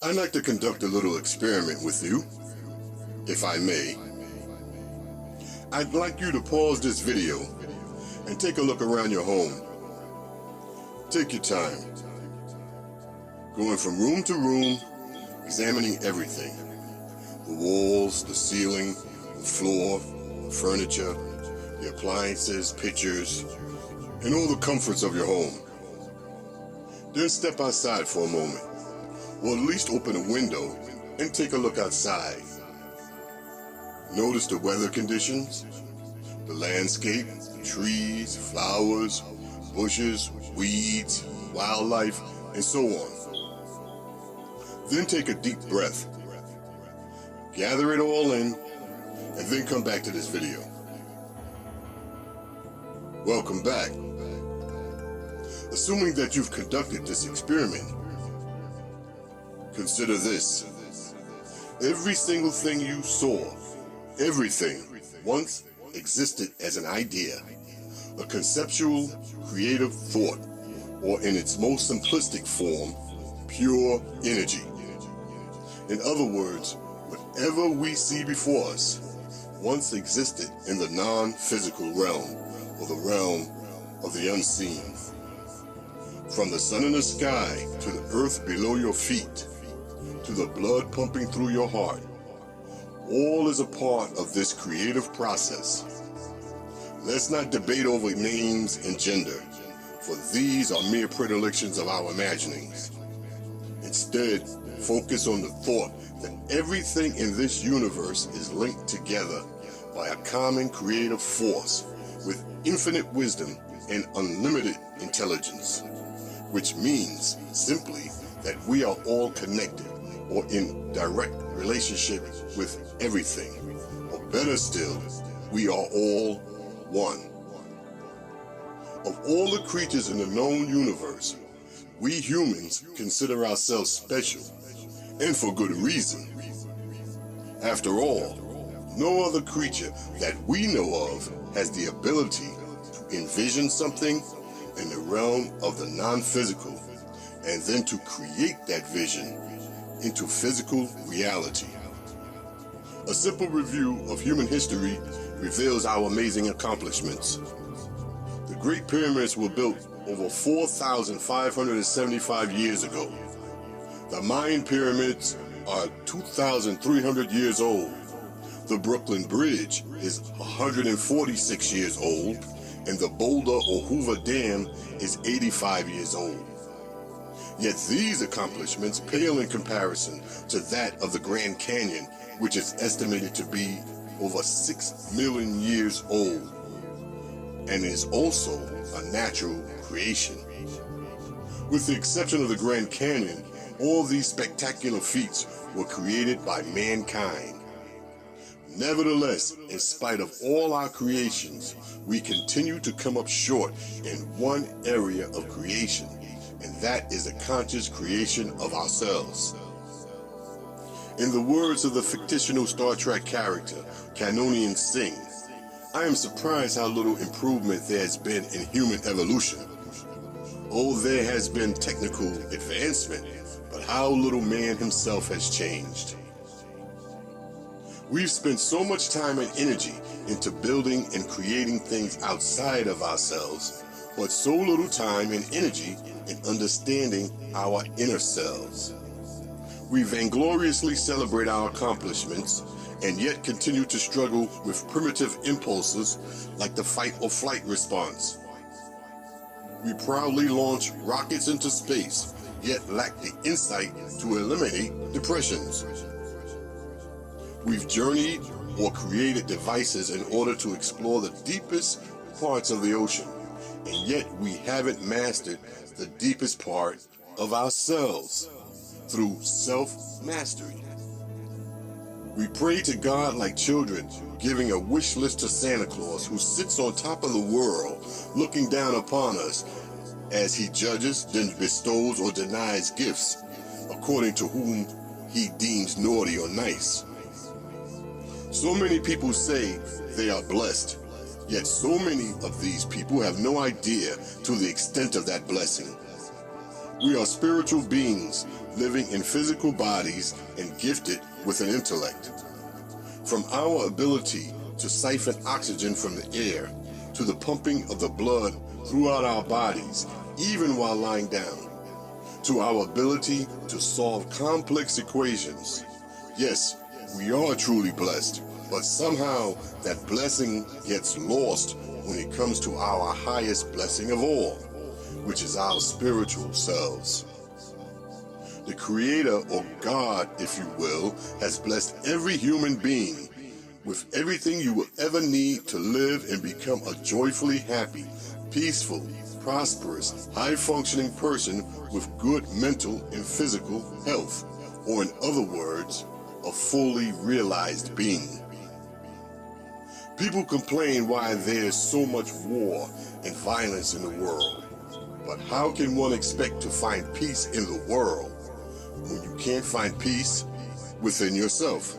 I'd like to conduct a little experiment with you, if I may. I'd like you to pause this video and take a look around your home. Take your time, going from room to room, examining everything. The walls, the ceiling, the floor, the furniture, the appliances, pictures, and all the comforts of your home. Then step outside for a moment, or at least open a window and take a look outside. Notice the weather conditions, the landscape, trees, flowers, bushes, weeds, wildlife, and so on. Then take a deep breath. Gather it all in, and then come back to this video. Welcome back. Assuming that you've conducted this experiment, consider this. Every single thing you saw, everything, once existed as an idea, a conceptual, creative thought, or in its most simplistic form, pure energy. In other words, whatever we see before us once existed in the non-physical realm, or the realm of the unseen. From the sun in the sky to the earth below your feet, to the blood pumping through your heart, all is a part of this creative process. Let's not debate over names and gender, for these are mere predilections of our imaginings. Instead, focus on the thought that everything in this universe is linked together by a common creative force with infinite wisdom and unlimited intelligence, which means simply that we are all connected or in direct relationship with everything. Or better still, we are all one. Of all the creatures in the known universe, we humans consider ourselves special, and for good reason. After all, no other creature that we know of has the ability to envision something in the realm of the non-physical and then to create that vision into physical reality. A simple review of human history reveals our amazing accomplishments. The Great Pyramids were built over 4,575 years ago. The Mayan pyramids are 2,300 years old. The Brooklyn Bridge is 146 years old, and the Boulder or Hoover Dam is 85 years old. Yet these accomplishments pale in comparison to that of the Grand Canyon, which is estimated to be over 6 million years old, and is also a natural creation. With the exception of the Grand Canyon, all these spectacular feats were created by mankind. Nevertheless, in spite of all our creations, we continue to come up short in one area of creation, and that is the conscious creation of ourselves. In the words of the fictional Star Trek character, Kanonian Singh, I am surprised how little improvement there has been in human evolution. Oh, there has been technical advancement, but how little man himself has changed. We've spent so much time and energy into building and creating things outside of ourselves, but so little time and energy in understanding our inner selves. We vaingloriously celebrate our accomplishments and yet continue to struggle with primitive impulses like the fight or flight response. We proudly launch rockets into space, yet lack the insight to eliminate depressions. We've journeyed or created devices in order to explore the deepest parts of the ocean, and yet we haven't mastered the deepest part of ourselves through self-mastery. We pray to God like children, giving a wish list to Santa Claus, who sits on top of the world, looking down upon us as he judges, then bestows or denies gifts, according to whom he deems naughty or nice. So many people say they are blessed, yet so many of these people have no idea to the extent of that blessing. We are spiritual beings living in physical bodies and gifted with an intellect. From our ability to siphon oxygen from the air to the pumping of the blood throughout our bodies, even while lying down, to our ability to solve complex equations. Yes, we are truly blessed, but somehow that blessing gets lost when it comes to our highest blessing of all, which is our spiritual selves. The Creator, or God, if you will, has blessed every human being with everything you will ever need to live and become a joyfully happy, peaceful, prosperous, high-functioning person with good mental and physical health, or in other words, a fully realized being. People complain why there's so much war and violence in the world. But how can one expect to find peace in the world when you can't find peace within yourself?